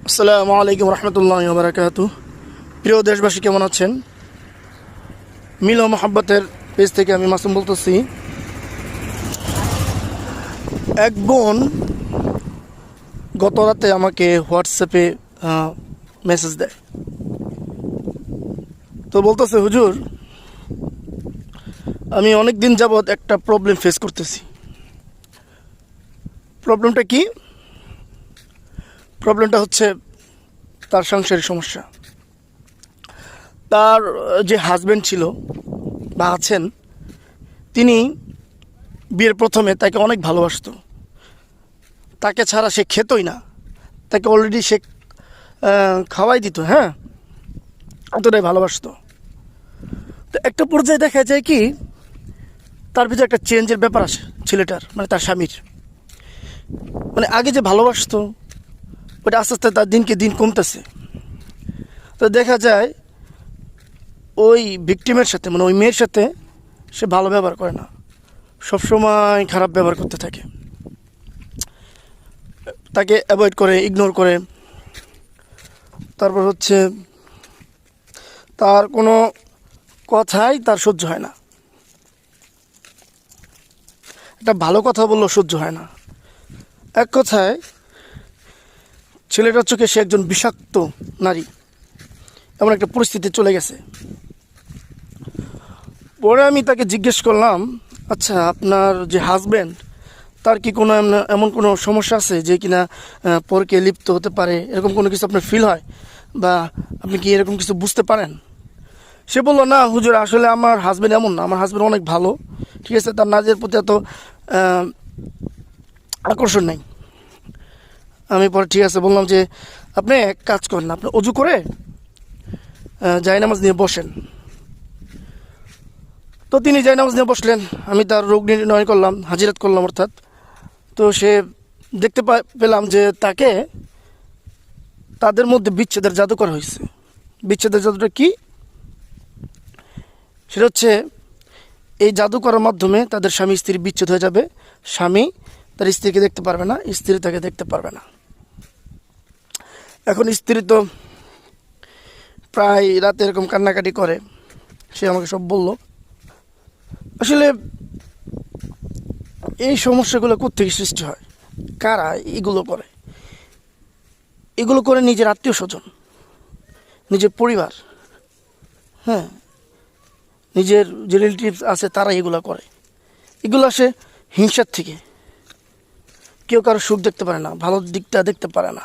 আসসালামু আলাইকুম রহমতুল্লাহ বারাকাতু। প্রিয় দেশবাসী, কেমন আছেন? মিল ও মোহাব্বতের পেজ থেকে আমি মাসুম বলতেছি। এক বোন গত রাতে আমাকে হোয়াটসঅ্যাপে মেসেজ দেয়। তো বলতেছে, হুজুর, আমি অনেক দিন যাবৎ একটা প্রবলেম ফেস করতেছি। প্রবলেমটা কি? প্রবলেমটা হচ্ছে তার সাংসারিক সমস্যা। তার যে হাজব্যান্ড ছিল বা আছেন, তিনি বিয়ের প্রথমে তাকে অনেক ভালোবাসতো। তাকে ছাড়া সে খেতই না। তাকে অলরেডি সে খাওয়াই দিত, হ্যাঁ, অতটাই ভালোবাসতো। তো একটা পর্যায়ে দেখা যায় কি, তার ভিতরে একটা চেঞ্জের ব্যাপার আসে ছেলেটার, মানে তার স্বামীর। মানে আগে যে ভালোবাসতো ওটা আস্তে আস্তে তার দিনকে দিন কমতেছে। তো দেখা যায় ওই ভিকটিমের সাথে, মানে ওই মেয়ের সাথে সে ভালো ব্যবহার করে না, সবসময় খারাপ ব্যবহার করতে থাকে। তাকে অ্যাভয়েড করে, ইগনোর করে। তারপর হচ্ছে তার কোনো কথাই তার সহ্য হয় না। একটা ভালো কথা বললেও সহ্য হয় না। এক কথায় ছেলেটার চোখে সে একজন বিষাক্ত নারী, এমন একটা পরিস্থিতি চলে গেছে। পরে আমি তাকে জিজ্ঞেস করলাম, আচ্ছা, আপনার যে হাজব্যান্ড, তার কি কোনো এমন কোনো সমস্যা আছে যে কিনা পরকে লিপ্ত হতে পারে, এরকম কোনো কিছু আপনার ফিল হয়, বা আপনি কি এরকম কিছু বুঝতে পারেন? সে বললো, না হুজুর, আসলে আমার হাজব্যান্ড এমন না, আমার হাজব্যান্ড অনেক ভালো, ঠিক আছে, তার নাজের প্রতি এত আকর্ষণ নেই। আমি পরে ঠিক আছে বললাম যে, আপনি এক কাজ করেন, আপনি অজু করে জায়নামাজ নিয়ে বসেন। তো তিনি জায়নামাজ নিয়ে বসলেন। আমি তার রোগ নির্ণয় করলাম, হাজিরাত করলাম অর্থাৎ। তো সে দেখতে পেলাম যে তাকে, তাদের মধ্যে বিচ্ছেদের জাদু করা হয়েছে। বিচ্ছেদের জাদুটা কি? সেটা হচ্ছে, এই জাদু করার মাধ্যমে তাদের স্বামী স্ত্রী বিচ্ছেদ হয়ে যাবে। স্বামী তার স্ত্রীকে দেখতে পারবে না, স্ত্রী তাকে দেখতে পারবে না। এখন স্ত্রী তো প্রায় রাতে এরকম কান্নাকাটি করে। সে আমাকে সব বলল। আসলে এই সমস্যাগুলো কোত্থেকে সৃষ্টি হয়, কারা এগুলো করে? এগুলো করে নিজের আত্মীয় স্বজন, নিজের পরিবার, হ্যাঁ, নিজের যে রিলেটিভস আছে তারা এগুলো করে। এগুলো আসে হিংসার থেকে। কেউ কারো সুখ দেখতে পারে না, ভালো দিকটা দেখতে পারে না।